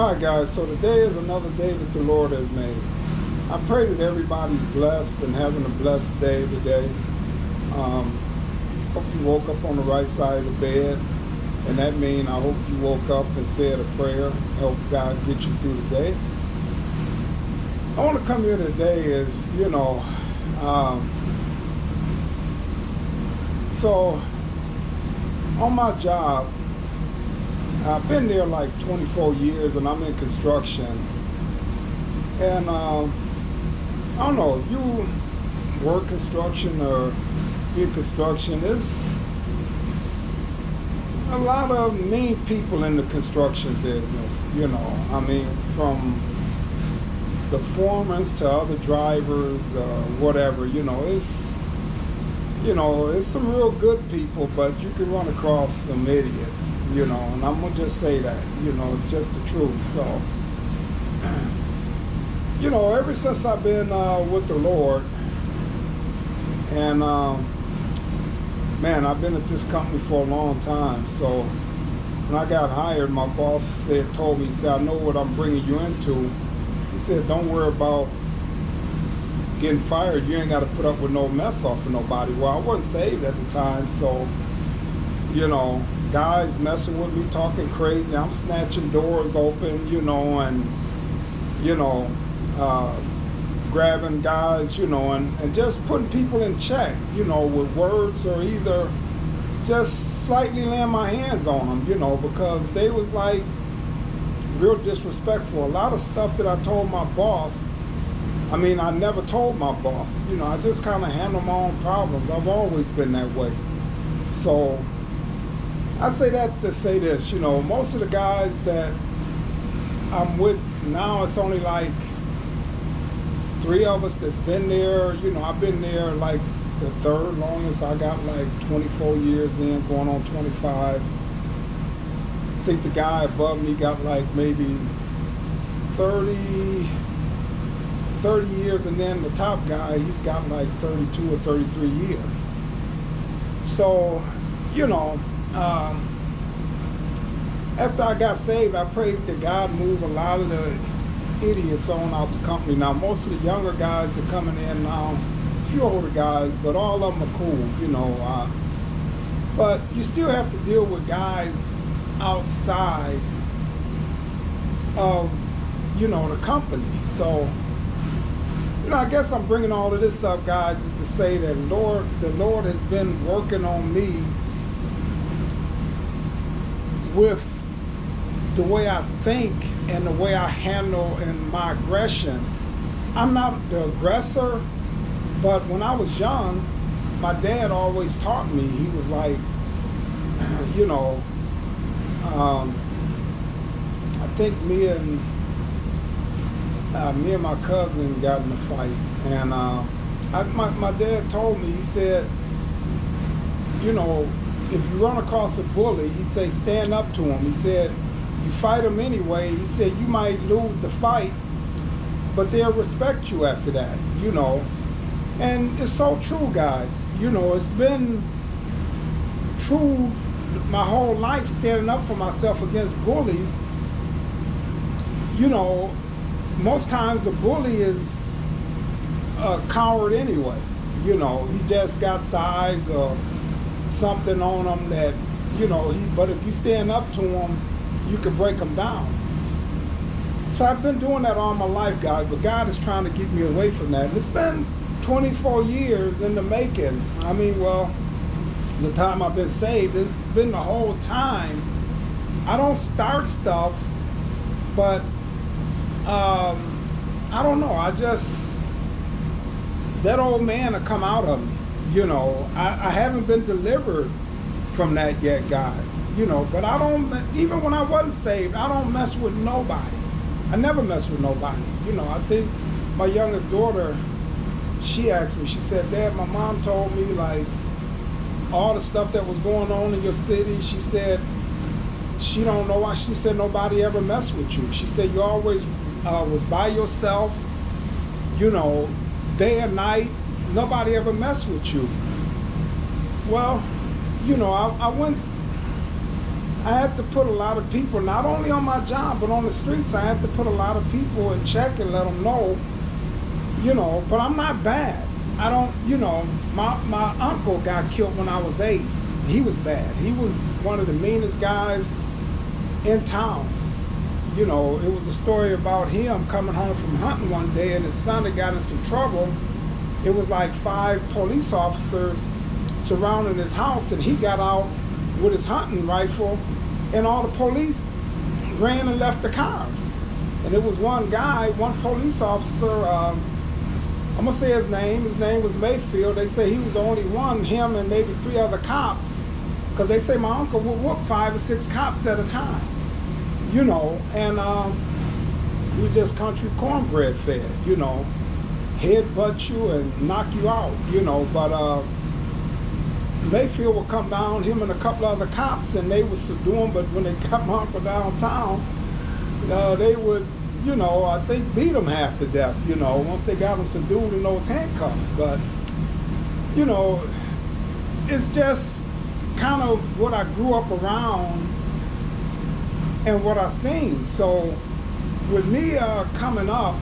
All right, guys, so today is another day that the Lord has made. I pray that everybody's blessed and having a blessed day today. Um, Hope you woke up on the right side of the bed, and that means I hope you woke up and said a prayer, help God get you through the day. I want to come here today so on my job, I've been there like 24 years and I'm in construction. And I don't know, you work construction or be in construction, there's a lot of mean people in the construction business, I mean, from the foremen to other drivers, whatever, it's some real good people, but you can run across some idiots. And I'm gonna just say that, it's just the truth. So, ever since I've been with the Lord, and man, I've been at this company for a long time. So when I got hired, my boss told me, he said, I know what I'm bringing you into. He said, don't worry about getting fired. You ain't got to put up with no mess off of nobody. Well, I wasn't saved at the time, so, guys messing with me, talking crazy. I'm snatching doors open, and, grabbing guys, and just putting people in check, with words, or either just slightly laying my hands on them, because they was like real disrespectful. A lot of stuff that I told my boss, I never told my boss. I just kind of handle my own problems. I've always been that way. So I say that to say this, most of the guys that I'm with now, it's only like 3 of us that's been there. I've been there like the third longest. I got like 24 years in, going on 25. I think the guy above me got like maybe 30 years, and then the top guy, he's got like 32 or 33 years. So, after I got saved, I prayed that God move a lot of the idiots on out the company. Now, most of the younger guys that are coming in now, a few older guys, but all of them are cool, but you still have to deal with guys outside of, the company. So, I guess I'm bringing all of this up, guys, is to say that the Lord has been working on me with the way I think and the way I handle and my aggression. I'm not the aggressor, but when I was young, my dad always taught me. He was like, I think me and my cousin got in a fight, and my dad told me, he said, if you run across a bully, he said, stand up to him. He said, you fight him anyway. He said, you might lose the fight, but they'll respect you after that, And it's so true, guys. It's been true my whole life, standing up for myself against bullies. Most times a bully is a coward anyway. He just got size or something on him that, but if you stand up to him, you can break him down. So I've been doing that all my life, guys, but God is trying to get me away from that. And it's been 24 years in the making. The time I've been saved, it's been the whole time. I don't start stuff, but I don't know, that old man will come out of me, I haven't been delivered from that yet, guys, but I don't, even when I wasn't saved, I don't mess with nobody. I never mess with nobody. I think my youngest daughter, she asked me, she said, Dad, my mom told me, like, all the stuff that was going on in your city, she said, she don't know why. She said, nobody ever messed with you. She said, you always was by yourself, day and night, nobody ever messed with you. Well, I went I had to put a lot of people, not only on my job, but on the streets. I had to put a lot of people in check and let them know, but I'm not bad. I don't, my uncle got killed when I was 8. He was bad. He was one of the meanest guys in town. It was a story about him coming home from hunting one day and his son had got in some trouble. It was like 5 police officers surrounding his house, and he got out with his hunting rifle, and all the police ran and left the cars. And it was one police officer, I'm gonna say his name was Mayfield. They say he was the only one, him and maybe 3 other cops, because they say my uncle would whoop 5 or 6 cops at a time, and he was just country cornbread fed, headbutt you and knock you out, but Mayfield would come down, him and a couple other cops, and they would subdue him, but when they got my uncle downtown, they would, I think beat him half to death, once they got him subdued in those handcuffs. But, it's just kind of what I grew up around and what I seen. So with me coming up,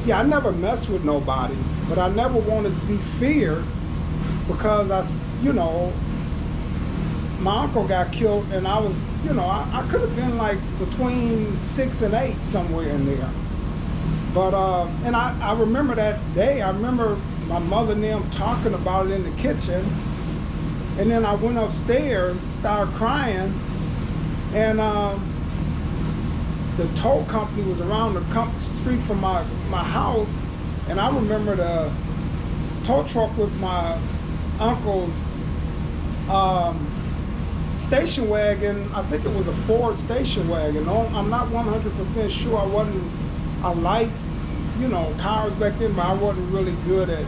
yeah, I never messed with nobody, but I never wanted to be feared because my uncle got killed and I was, I could have been like between 6 and 8 somewhere in there. But, and I remember that day. I remember my mother and them talking about it in the kitchen. And then I went upstairs, started crying, and the tow company was around the street from my house, and I remember the tow truck with my uncle's station wagon. I think it was a Ford station wagon. I'm not 100% sure. I liked, cars back then, but I wasn't really good at,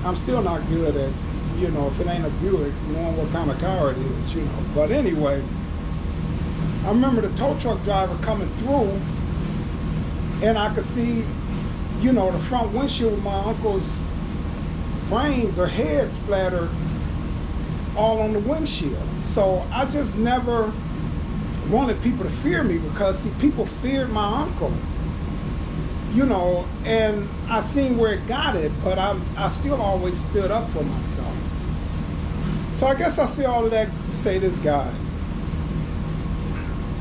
I'm still not good at, if it ain't a Buick, knowing what kind of car it is, But anyway, I remember the tow truck driver coming through, and I could see, the front windshield with my uncle's brains or head splattered all on the windshield. So I just never wanted people to fear me because, see, people feared my uncle, and I seen where it got it, but I still always stood up for myself. So I guess I say all of that to say this, guys.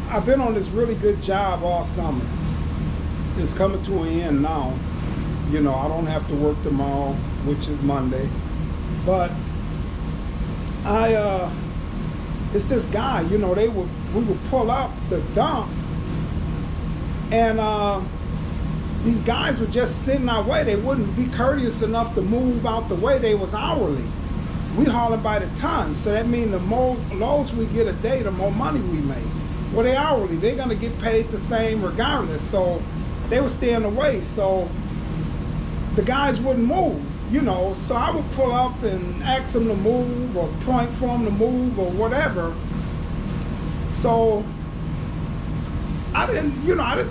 I've been on this really good job all summer. It's coming to an end now. I don't have to work tomorrow, which is Monday. But it's this guy, we would pull up the dump, and these guys would just sit in our way. They wouldn't be courteous enough to move out the way. They was hourly. We hauling by the ton, so that means the more loads we get a day, the more money we make. Well, they hourly. They're gonna get paid the same regardless. So they would stay in the way. So the guys wouldn't move, So I would pull up and ask them to move or point for them to move or whatever. So I didn't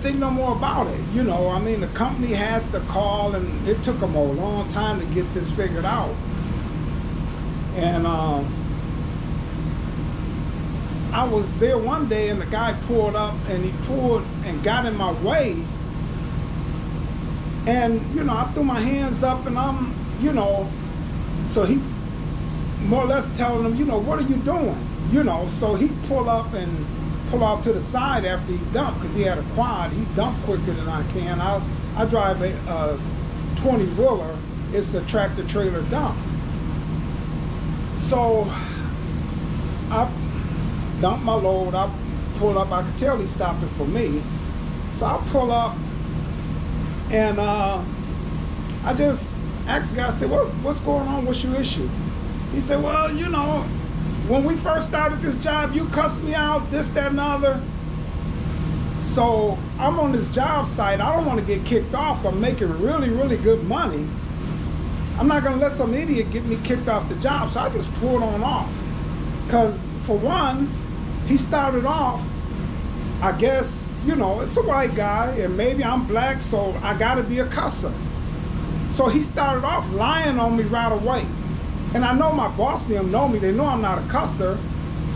think no more about it. The company had to call, and it took them a long time to get this figured out. And I was there one day, and the guy pulled up, and he pulled and got in my way. And, I threw my hands up, and I'm, so he more or less telling him, what are you doing? So he pulled up and pulled off to the side after he dumped, because he had a quad. He dumped quicker than I can. I drive a 20-wheeler. It's a tractor-trailer dump. So I dumped my load. I pulled up. I could tell he's stopping for me. So I pull up, and I just asked the guy, I said, what's going on? What's your issue? He said, well, when we first started this job, you cussed me out, this, that, and the other. So I'm on this job site. I don't want to get kicked off. I'm making really, really good money. I'm not going to let some idiot get me kicked off the job. So I just pulled on off. Because, for one, he started off, I guess, it's a white guy, and maybe I'm black, so I got to be a cusser. So he started off lying on me right away. And I know my boss and them know me. They know I'm not a cusser.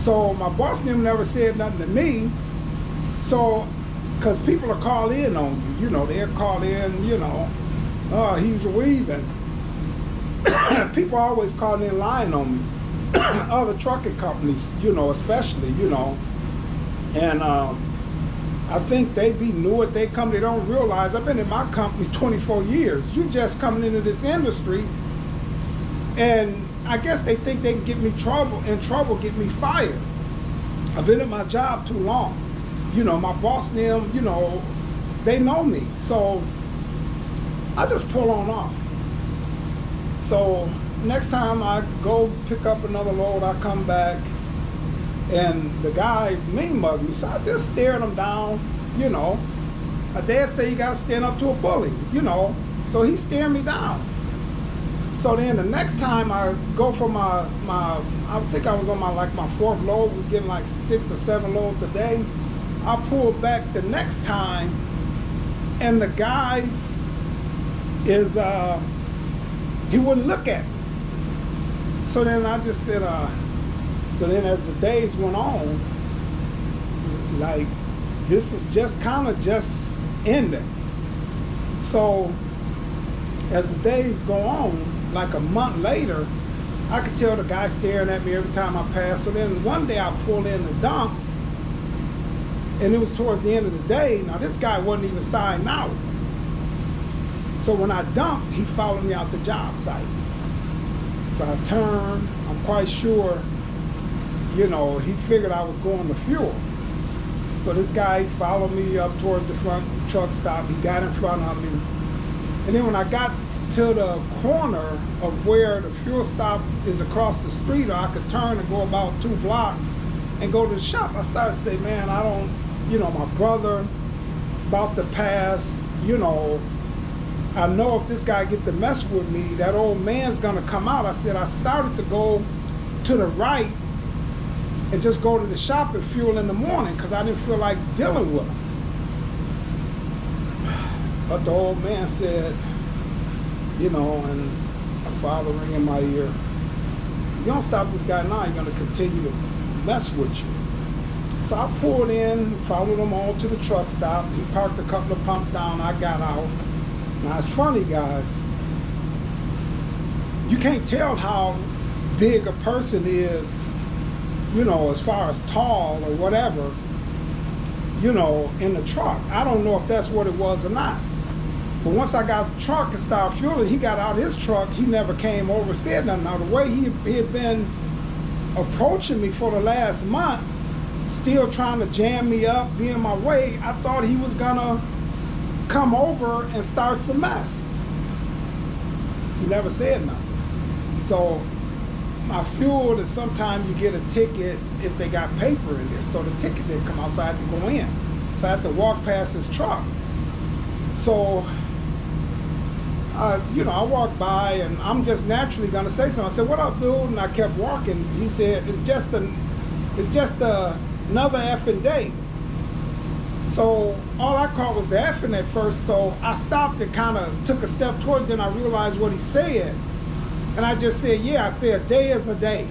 So my boss never said nothing to me. So, because people are call in on you, you know, they'll call in, you know, he's weaving. People always calling in lying on me. Other trucking companies, you know, especially, you know. And I think they be new at their company. They don't realize I've been in my company 24 years. You just coming into this industry, and I guess they think they can get me in trouble, get me fired. I've been at my job too long. You know, my boss and them, you know, they know me. So I just pull on off. So next time I go pick up another load, I come back, and the guy mean mugged me. So I just stared him down, you know. My dad said you gotta stand up to a bully, you know. So he stared me down. So then the next time I go for my I think I was on my fourth load, we're getting like 6 or 7 loads a day. I pulled back the next time, and the guy is, he wouldn't look at me. So then I just said, so then as the days went on, like, this is just kind of just ending. So as the days go on, like a month later, I could tell the guy staring at me every time I passed. So then one day I pulled in the dump, and it was towards the end of the day. Now this guy wasn't even signed out. So when I dumped, he followed me out the job site. So I turned, I'm quite sure, you know, he figured I was going to fuel. So this guy followed me up towards the front truck stop. He got in front of me. And then when I got to the corner of where the fuel stop is across the street, or I could turn and go about 2 blocks and go to the shop, I started to say, man, I don't, you know, my brother about to pass, you know, I know if this guy get to mess with me, that old man's gonna come out. I said I started to go to the right and just go to the shop and fuel in the morning because I didn't feel like dealing with him. But the old man said, you know, and my father ring in my ear, you don't stop this guy now, he's gonna continue to mess with you. So I pulled in, followed him all to the truck stop. He parked a couple of pumps down, I got out. Now it's funny, guys, you can't tell how big a person is, you know, as far as tall or whatever, you know, in the truck. I don't know if that's what it was or not. But once I got the truck and started fueling, he got out his truck, he never came over, said nothing. Now the way he had been approaching me for the last month, still trying to jam me up, be in my way, I thought he was gonna come over and start some mess. He never said nothing. So my fuel is sometimes you get a ticket if they got paper in there. So the ticket didn't come out, so I had to go in. So I had to walk past his truck. So, you know, I walked by and I'm just naturally gonna say something. I said, what up, dude? And I kept walking. He said, it's just another effing day. So all I caught was the effing at first. So I stopped and kind of took a step towards, then I realized what he said. And I just said, yeah, I said, a day is a day.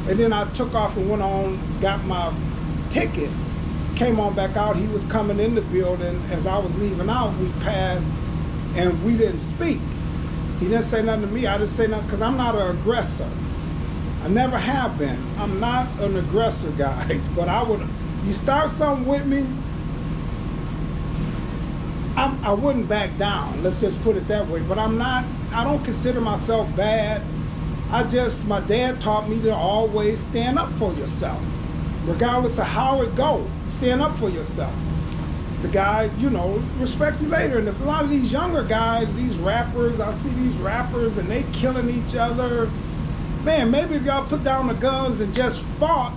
And then I took off and went on, got my ticket, came on back out. He was coming in the building. As I was leaving out, we passed and we didn't speak. He didn't say nothing to me. I didn't say nothing because I'm not an aggressor. I never have been. I'm not an aggressor, guys. But you start something with me, I wouldn't back down. Let's just put it that way. But I don't consider myself bad. My dad taught me to always stand up for yourself. Regardless of how it goes, stand up for yourself. The guy, you know, respect you later. And if a lot of these younger guys, these rappers, I see these rappers and they killing each other. Man, maybe if y'all put down the guns and just fought,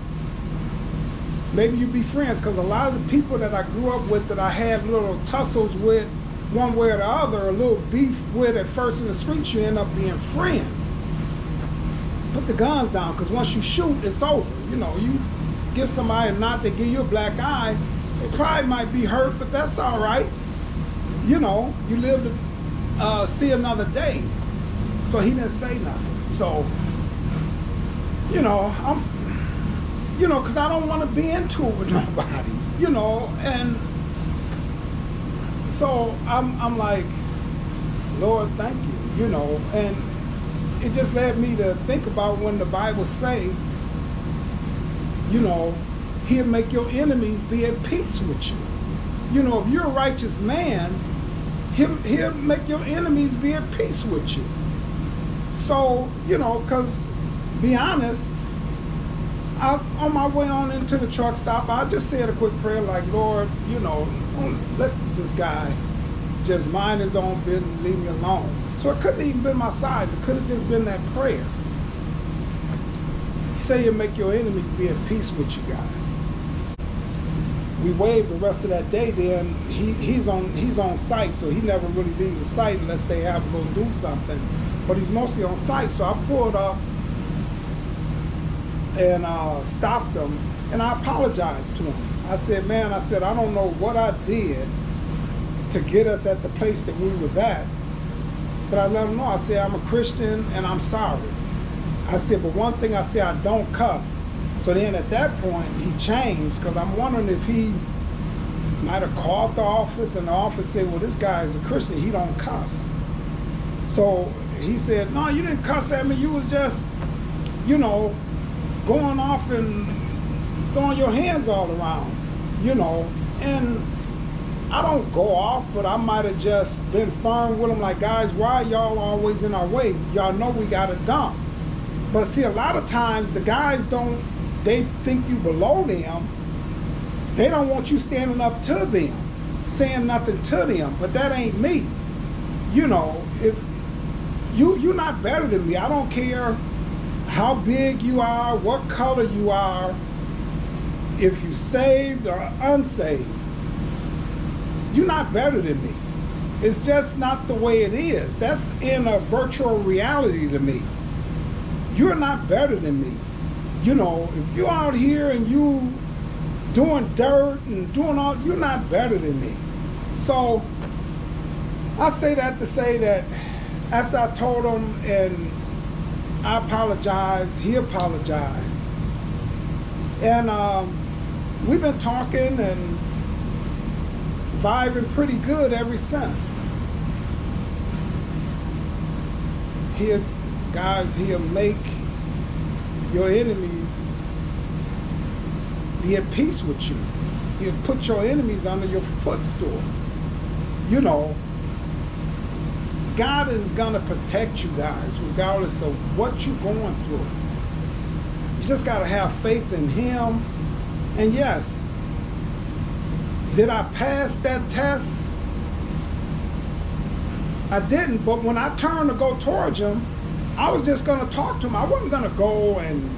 maybe you'd be friends. Because a lot of the people that I grew up with that I had little tussles with one way or the other, a little beef with at first in the streets, you end up being friends. Put the guns down, because once you shoot, it's over. You know, you give somebody a knot, they give you a black eye, they probably might be hurt, but that's all right. You know, you live to see another day. So he didn't say nothing. So, you know, you know, because I don't want to be into it with nobody, you know. And so I'm like, Lord, thank you, you know. And it just led me to think about when the Bible say, you know, he'll make your enemies be at peace with you. You know, if you're a righteous man, he'll make your enemies be at peace with you. So, you know, because, be honest, on my way on into the truck stop, I just said a quick prayer like, Lord, you know, let this guy just mind his own business, leave me alone. So it couldn't even been my size. It could have just been that prayer. He said he'll make your enemies be at peace with you guys. We waved the rest of that day. Then he's on site, so he never really leaves the site unless they have to go do something. But he's mostly on site, so I pulled up and stopped him, and I apologized to him. I said, man, I don't know what I did to get us at the place that we was at, but I let him know. I said, I'm a Christian and I'm sorry. I said, but one thing I said, I don't cuss. So then at that point, he changed, because I'm wondering if he might have called the office, and the office said, well, this guy is a Christian, he don't cuss. So he said, no, you didn't cuss at me, you was just, you know, going off and throwing your hands all around, you know. And I don't go off, but I might have just been firm with him, like, guys, why y'all always in our way? Y'all know we got to dump. But see, a lot of times the guys don't, they think you below them. They don't want you standing up to them, saying nothing to them, but that ain't me. You know, if you're not better than me. I don't care how big you are, what color you are, if you saved or unsaved. You're not better than me. It's just not the way it is. That's in a virtual reality to me. You're not better than me. You know, if you're out here and you doing dirt and doing all, you're not better than me. So I say that to say that after I told him and I apologized, he apologized. And we've been talking and vibing pretty good ever since. He'll make your enemies be at peace with you. He'll put your enemies under your footstool. You know, God is going to protect you guys regardless of what you're going through. You just got to have faith in him. And yes, did I pass that test? I didn't, but when I turned to go towards him, I was just going to talk to him. I wasn't going to go and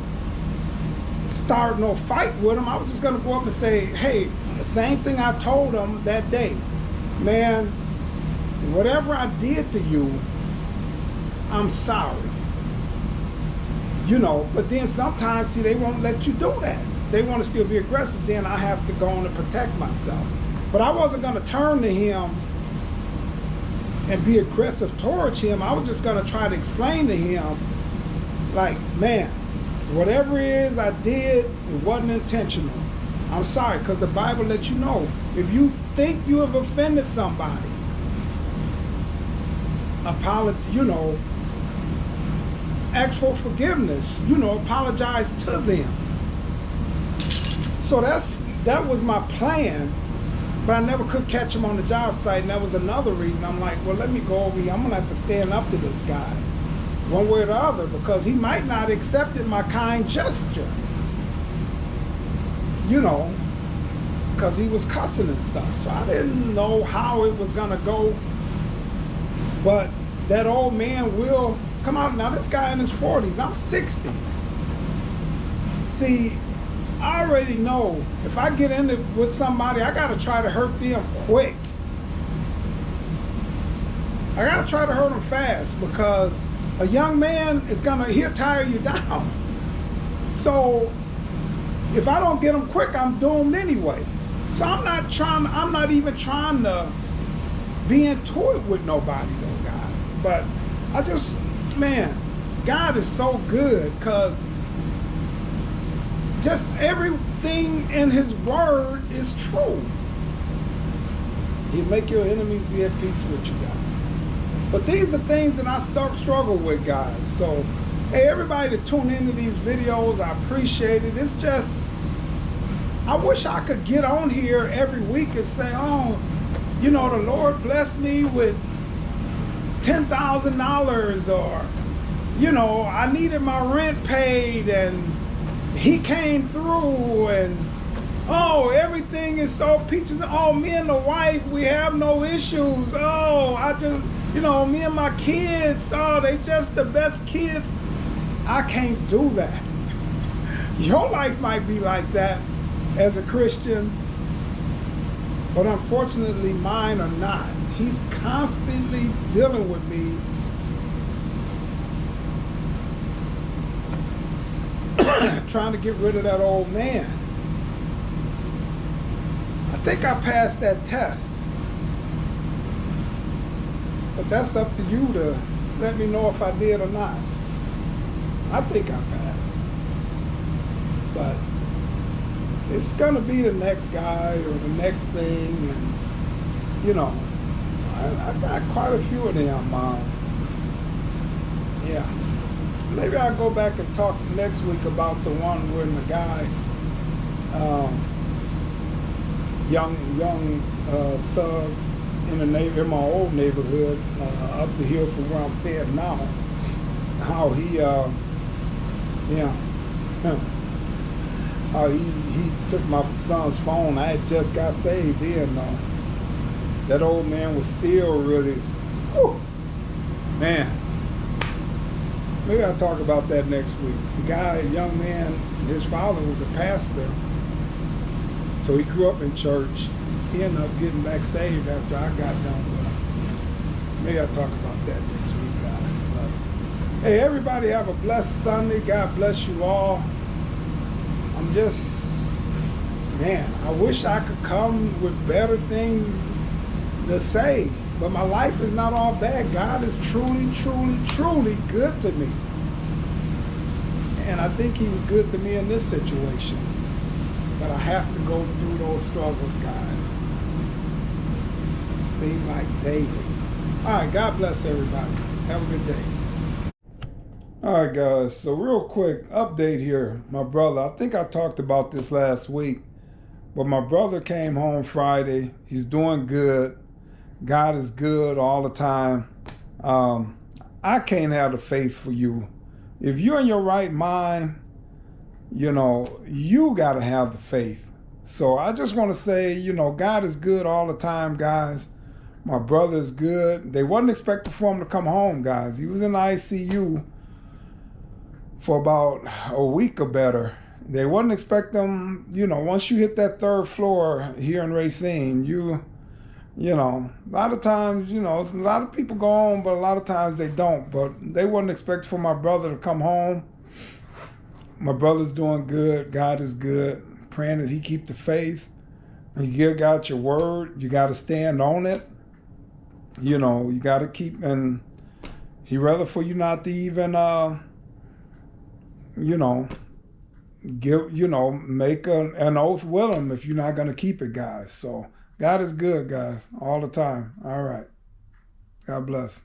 start no fight with him. I was just going to go up and say, hey, the same thing I told him that day. Man, whatever I did to you, I'm sorry. You know, but then sometimes, see, they won't let you do that. They want to still be aggressive. Then I have to go on and protect myself. But I wasn't going to turn to him and be aggressive towards him. I was just going to try to explain to him, like, man, whatever it is I did, it wasn't intentional. I'm sorry, because the Bible lets you know, if you think you have offended somebody, you know, ask for forgiveness, you know, apologize to them. So that was my plan, but I never could catch him on the job site, and that was another reason. I'm like, well, let me go over here. I'm gonna have to stand up to this guy, one way or the other, because he might not accept my kind gesture. You know, because he was cussing and stuff. So I didn't know how it was gonna go, but that old man will come out. Now this guy in his 40s, I'm 60. See, I already know if I get in it with somebody, I gotta try to hurt them quick. I gotta try to hurt them fast, because a young man he'll tire you down. So if I don't get him quick, I'm doomed anyway. So I'm not even trying to be into it with nobody though, guys. But I just, man, God is so good, because just everything in his word is true. He'll make your enemies be at peace with you guys. But these are things that I struggle with, guys. So, hey, everybody that tune into these videos, I appreciate it. It's just, I wish I could get on here every week and say, oh, you know, the Lord blessed me with $10,000, or, you know, I needed my rent paid and he came through, and oh, everything is so peaches. Oh, me and the wife, we have no issues. Oh, I just, you know, me and my kids, oh, they just the best kids. I can't do that. Your life might be like that as a Christian, but unfortunately mine are not. He's constantly dealing with me trying to get rid of that old man. I think I passed that test, but that's up to you to let me know if I did or not. I think I passed, but it's gonna be the next guy or the next thing, and you know, I got quite a few of them. Yeah, maybe I'll go back and talk next week about the one where the guy, young thug in my old neighborhood, up the hill from where I'm staying now, how he, how he took my son's phone. I had just got saved then, though. That old man was still really, whew, man. Maybe I'll talk about that next week. The guy, a young man, his father was a pastor, so he grew up in church. He ended up getting back saved after I got done with him. Maybe I'll talk about that next week, guys. But, hey, everybody have a blessed Sunday. God bless you all. I'm just, man, I wish I could come with better things to say, but my life is not all bad. God is truly, truly, truly good to me. And I think he was good to me in this situation. But I have to go through those struggles, guys. Seem like daily. All right, God bless everybody. Have a good day. All right, guys, so real quick update here. My brother, I think I talked about this last week, but my brother came home Friday. He's doing good. God is good all the time. I can't have the faith for you. If you're in your right mind, you know, you got to have the faith. So I just want to say, you know, God is good all the time, guys. My brother is good. They wasn't expecting for him to come home, guys. He was in the ICU for about a week or better. They wasn't expecting him, you know, once you hit that third floor here in Racine, you know, a lot of times, you know, a lot of people go home, but a lot of times they don't. But they wasn't expecting for my brother to come home. My brother's doing good. God is good. Praying that he keep the faith. You give God your word. You got to stand on it. You know, you got to keep, and he rather for you not to even, you know, make an oath with him if you're not going to keep it, guys. So God is good, guys, all the time. All right. God bless.